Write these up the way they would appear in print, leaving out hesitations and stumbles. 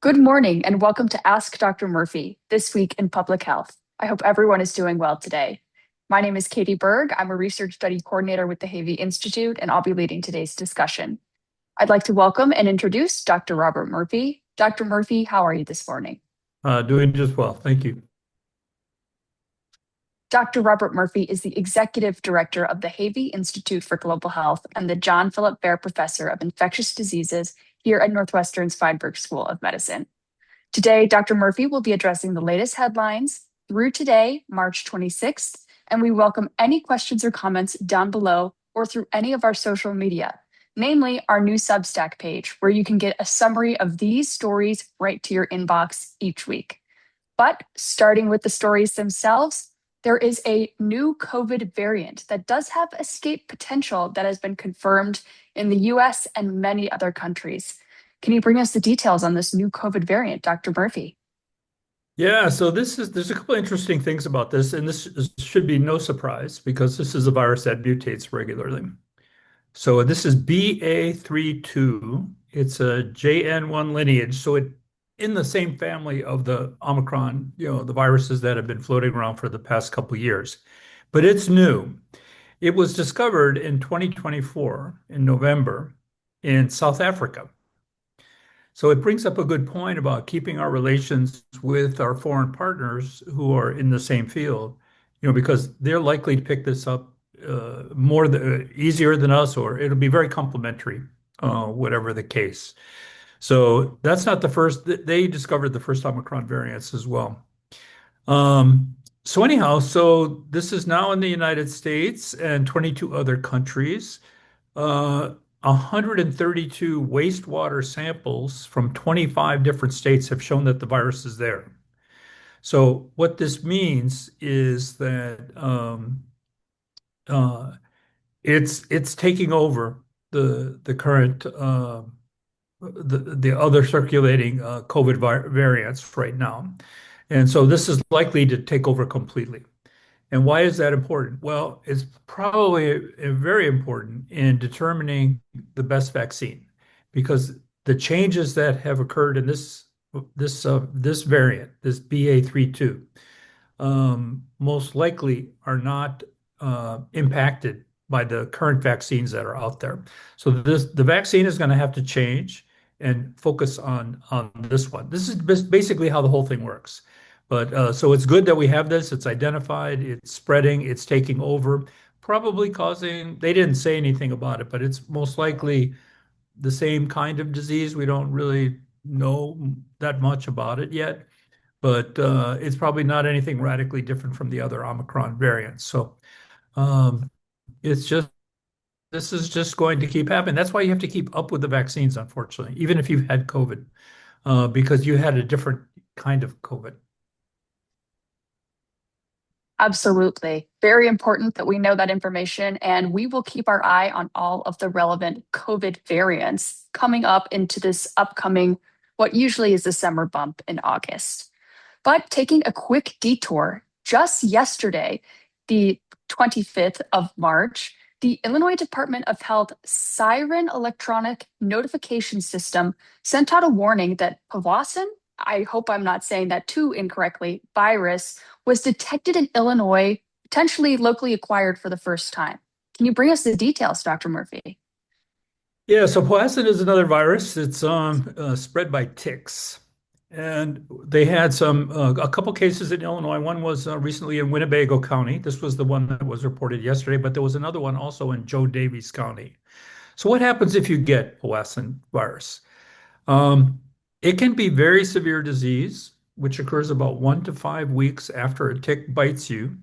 Good morning and welcome to Ask Dr. Murphy, This Week in Public Health. I hope everyone is doing well today. My name is Katie Berg. I'm a research study coordinator with the Havey Institute, and I'll be leading today's discussion. I'd like to welcome and introduce Dr. Robert Murphy. Dr. Murphy, how are you this morning? Doing just well. Thank you. Dr. Robert Murphy is the executive director of the Havey Institute for Global Health and the John Philip Bair Professor of Infectious Diseases here at Northwestern's Feinberg School of Medicine. Today, Dr. Murphy will be addressing the latest headlines through today, March 26th, and we welcome any questions or comments down below or through any of our social media, namely our new Substack page, where you can get a summary of these stories right to your inbox each week. But starting with the stories themselves, there is a new COVID variant that does have escape potential that has been confirmed in the US and many other countries. Can you bring us the details on this new COVID variant, Dr. Murphy? Yeah, so there's a couple of interesting things about this, and should be no surprise because this is a virus that mutates regularly. So this is BA.3.2. It's a JN1 lineage, so it in the same family of the Omicron, the viruses that have been floating around for the past couple of years. But it's new. It was discovered in 2024 in November in South Africa. So it brings up a good point about keeping our relations with our foreign partners who are in the same field, because they're likely to pick this up easier than us, or it'll be very complementary, whatever the case. So that's not the first. They discovered the first Omicron variants as well. So anyhow, so this is now in the United States and 22 other countries. 132 wastewater samples from 25 different states have shown that the virus is there. So what this means is that uh, it's taking over the current the other circulating COVID variants right now, and so this is likely to take over completely. And why is that important? Well, it's probably very important in determining the best vaccine because the changes that have occurred in this variant, this BA.3.2, most likely are not impacted by the current vaccines that are out there. So the vaccine is going to have to change and focus on this one. This is basically how the whole thing works. But so it's good that we have this. It's identified, it's spreading, it's taking over, probably causing, they didn't say anything about it, but it's most likely the same kind of disease. We don't really know that much about it yet, but it's probably not anything radically different from the other Omicron variants. So um, it's just, this is just going to keep happening. That's why you have to keep up with the vaccines, unfortunately, even if you've had COVID, because you had a different kind of COVID. Absolutely. Very important that we know that information, and we will keep our eye on all of the relevant COVID variants coming up into this upcoming, what usually is the summer bump in August. But taking a quick detour, just yesterday, the 25th of March, the Illinois Department of Health Siren Electronic Notification System sent out a warning that Powassan, I hope I'm not saying that too incorrectly, virus was detected in Illinois, potentially locally acquired for the first time. Can you bring us the details, Dr. Murphy? Yeah, so Powassan is another virus. It's spread by ticks. And they had a couple cases in Illinois. One was recently in Winnebago County. This was the one that was reported yesterday, but there was another one also in Joe Daviess County. So what happens if you get Powassan virus? Um, it can be very severe disease, which occurs about 1 to 5 weeks after a tick bites you.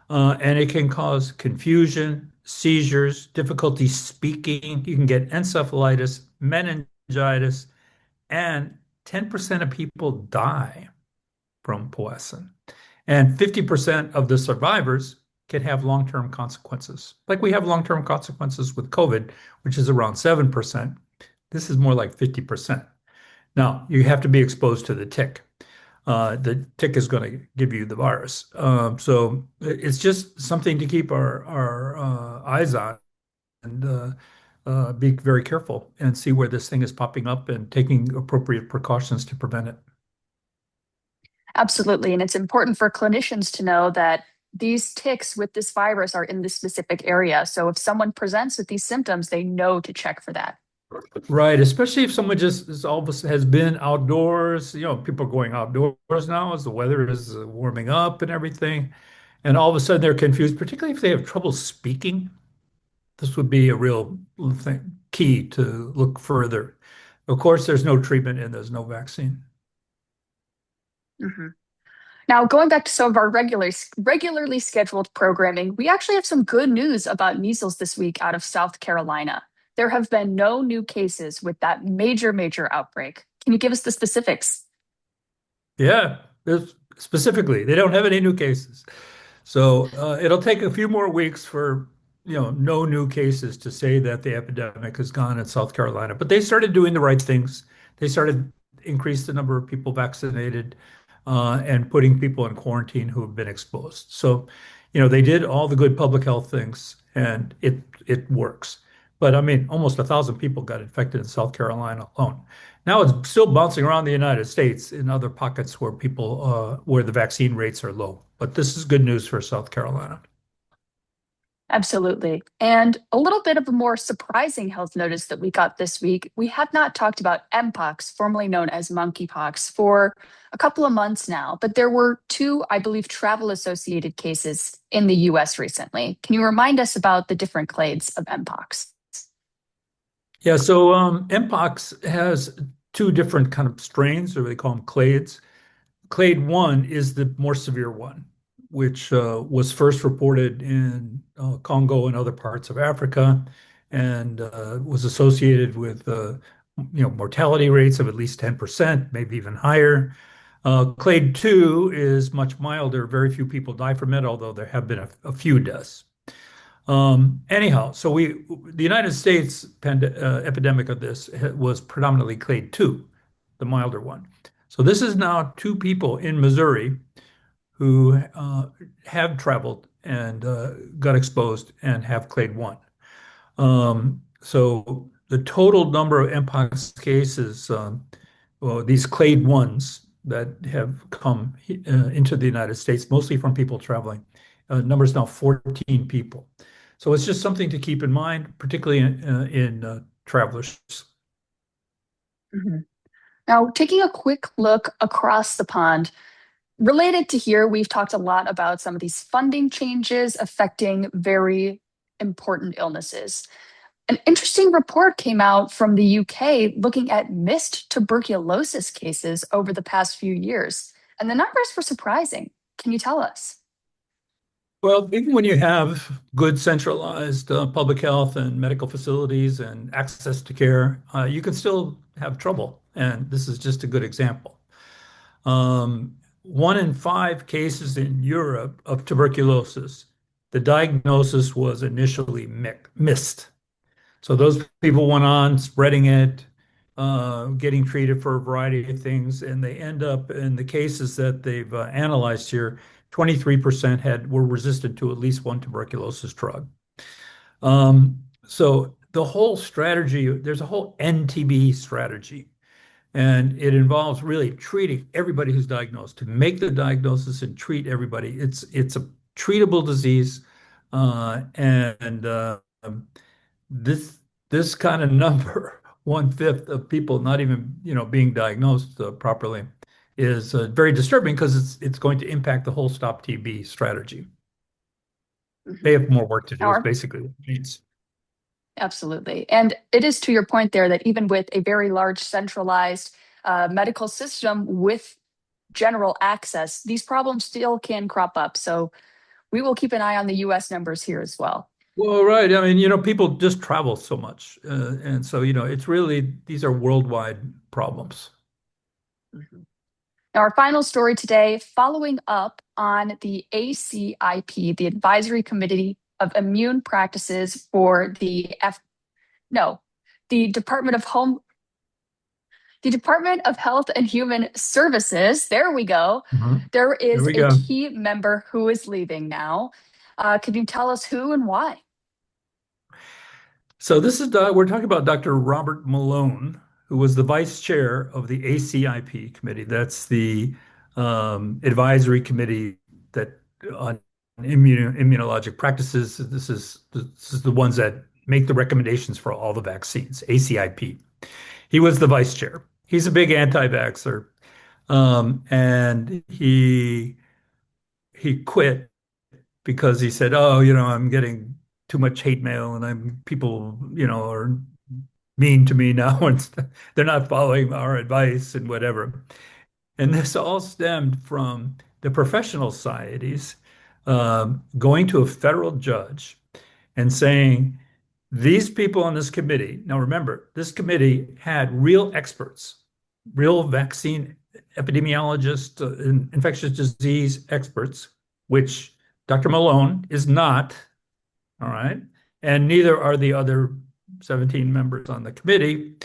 And it can cause confusion, seizures, difficulty speaking. You can get encephalitis, meningitis, and 10% of people die from Powassan. And 50% of the survivors can have long-term consequences. Like we have long-term consequences with COVID, which is around 7%. This is more like 50%. Now, you have to be exposed to the tick. The tick is going to give you the virus. So it's just something to keep our eyes on. And be very careful and see where this thing is popping up and taking appropriate precautions to prevent it. Absolutely. And it's important for clinicians to know that these ticks with this virus are in this specific area. So if someone presents with these symptoms, they know to check for that. Right, especially if someone just is all of a has been outdoors. People are going outdoors now as the weather is warming up and everything, and all of a sudden they're confused, particularly if they have trouble speaking. This would be a real thing, key to look further. Of course, there's no treatment and there's no vaccine. Mhm. Now, going back to some of our regularly scheduled programming, we actually have some good news about measles this week out of South Carolina. There have been no new cases with that major outbreak. Can you give us the specifics? Yeah, specifically, they don't have any new cases. So it'll take a few more weeks for no new cases to say that the epidemic is gone in South Carolina. But they started doing the right things. They started increase the number of people vaccinated and putting people in quarantine who have been exposed. So, they did all the good public health things, and it works. But I mean, almost 1,000 people got infected in South Carolina alone. Now it's still bouncing around the United States in other pockets where where the vaccine rates are low. But this is good news for South Carolina. Absolutely. And a little bit of a more surprising health notice that we got this week. We have not talked about Mpox, formerly known as monkeypox, for a couple of months now, but there were two, I believe, travel associated cases in the US recently. Can you remind us about the different clades of Mpox? Yeah, so Mpox has two different kind of strains, or they call them clades. Clade 1 is the more severe one, which was first reported in Congo and other parts of Africa and was associated with mortality rates of at least 10%, maybe even higher. Clade 2 is much milder. Very few people die from it, although there have been a few deaths. Anyhow, so the United States epidemic of this was predominantly clade 2, the milder one. So this is now two people in Missouri who have traveled and got exposed and have clade 1. So the total number of Mpox cases, well, these clade 1s that have come into the United States, mostly from people traveling, number is now 14 people. So it's just something to keep in mind, particularly in travelers. Mhm. Now, taking a quick look across the pond, related to here, we've talked a lot about some of these funding changes affecting very important illnesses. An interesting report came out from the UK looking at missed tuberculosis cases over the past few years, and the numbers were surprising. Can you tell us? Well, even when you have good centralized public health and medical facilities and access to care, you can still have trouble. And this is just a good example. 1 in 5 cases in Europe of tuberculosis, the diagnosis was initially missed. So those people went on spreading it, getting treated for a variety of things, and they end up in the cases that they've analyzed here, 23% were resistant to at least one tuberculosis drug. So the whole strategy, there's a whole NTB strategy, and it involves really treating everybody who's diagnosed, to make the diagnosis and treat everybody. It's a treatable disease, and this this kind of number, 1/5 of people not even being diagnosed properly, is very disturbing because it's going to impact the whole Stop TB strategy. They Mhm. have more work to do, is Our basically what it means. Absolutely. And it is to your point there that even with a very large centralized medical system with general access, these problems still can crop up. So we will keep an eye on the US numbers here as well. Well, right. I mean, people just travel so much, and so it's really these are worldwide problems. Mhm. Now, our final story today, following up on the ACIP, the Advisory Committee of Immune Practices for no, the Department of Home the Department of Health and Human Services. There we go. Mhm. There There is we a go. key member who is leaving now. Can you tell us who and why? So this is we're talking about Dr. Robert Malone, who was the vice chair of the ACIP committee. That's the advisory committee that on immunologic practices. This is the ones that make the recommendations for all the vaccines. ACIP. He was the vice chair. He's a big anti-vaxxer, and he quit because he said, "Oh, I'm getting too much hate mail, and I'm people, are mean to me now, and they're not following our advice and whatever." And this all stemmed from the professional societies going to a federal judge and saying, "These people on this committee." Now, remember, this committee had real experts, real vaccine epidemiologists, infectious disease experts, which Dr. Malone is not, all right? And neither are the other 17 members on the committee.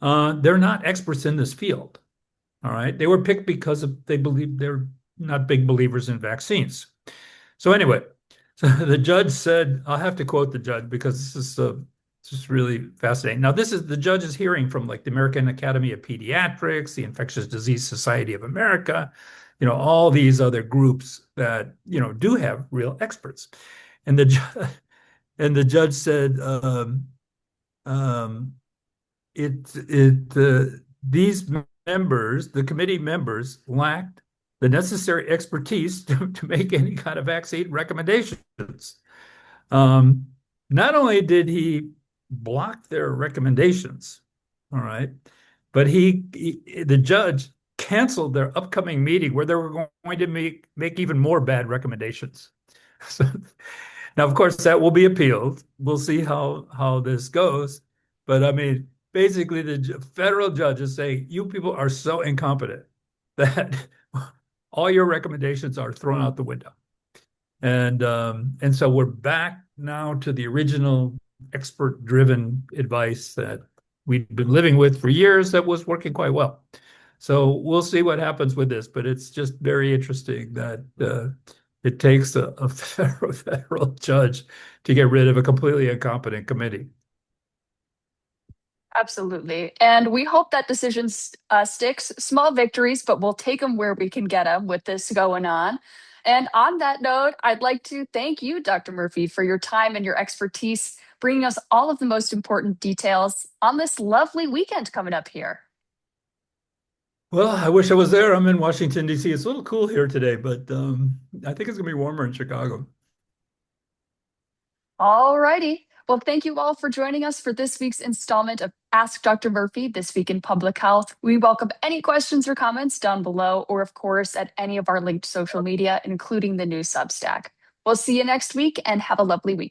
They're not experts in this field, all right? They were picked because they believe they're not big believers in vaccines. So anyway, so the judge said, I'll have to quote the judge because this is just really fascinating. Now, this is the judge is hearing from like the American Academy of Pediatrics, the Infectious Disease Society of America, all these other groups that, do have real experts. And the judge said, um, these members, the committee members, lacked the necessary expertise to make any kind of vaccine recommendations. Um, Not only did he block their recommendations, all right, but the judge canceled their upcoming meeting where they were going to make even more bad recommendations. So now, of course, that will be appealed. We'll see how this goes. But I mean, basically, the federal judge is saying you people are so incompetent that all your recommendations are thrown out the window. And so we're back now to the original expert-driven advice that we've been living with for years that was working quite well. So we'll see what happens with this, but it's just very interesting that it takes a federal judge to get rid of a completely incompetent committee. Absolutely. And we hope that decision sticks. Small victories, but we'll take them where we can get them with this going on. And on that note, I'd like to thank you, Dr. Murphy, for your time and your expertise, bringing us all of the most important details on this lovely weekend coming up here. Well, I wish I was there. I'm in Washington, D.C. It's a little cool here today, but I think it's going to be warmer in Chicago. All righty. Well, thank you all for joining us for this week's installment of Ask Dr. Murphy, This Week in Public Health. We welcome any questions or comments down below, or of course, at any of our linked social media, including the new Substack. We'll see you next week and have a lovely weekend.